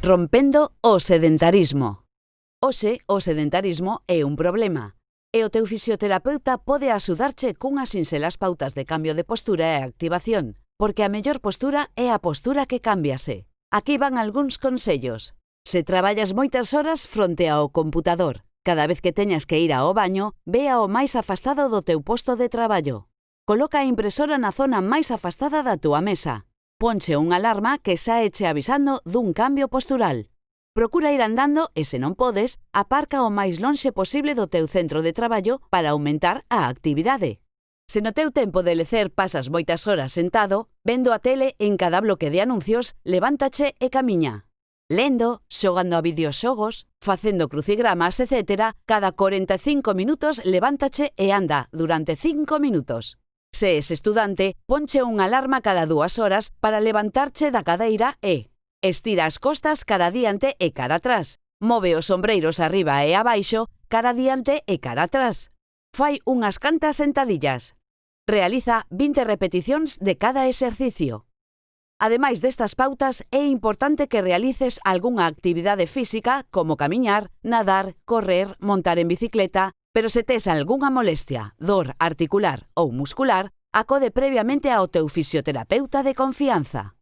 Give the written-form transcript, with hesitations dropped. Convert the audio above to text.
Rompendo o sedentarismo. Hoxe, o sedentarismo é un problema, e o teu fisioterapeuta pode axudarche cunhas sinxelas pautas de cambio de postura e activación, porque a mellor postura é a postura que cámbiase. Aquí van algúns consellos. Se traballas moitas horas fronte ao computador, cada vez que teñas que ir ao baño, ve ao máis afastado do teu posto de traballo. Coloca a impresora na zona máis afastada da túa mesa. Ponche unha alarma que xa eche avisando dun cambio postural. Procura ir andando e, se non podes, aparca o máis lonxe posible do teu centro de traballo para aumentar a actividade. Se no teu tempo de lecer pasas moitas horas sentado, vendo a tele en cada bloque de anuncios, levántache e camiña. Lendo, xogando a videoxogos, facendo crucigramas, etc., cada 45 minutos levántache e anda durante 5 minutos. Se es estudante, ponche unha alarma cada 2 horas para levantarche da cadeira e estira as costas cara adiante e cara atrás. Move os ombreiros arriba e abaixo, cara adiante e cara atrás. Fai unhas cantas sentadillas. Realiza 20 repeticións de cada exercicio. Ademais destas pautas, é importante que realices algunha actividade física como camiñar, nadar, correr, montar en bicicleta, pero se tes algunha molestia, dor articular ou muscular, acode previamente ao teu fisioterapeuta de confianza.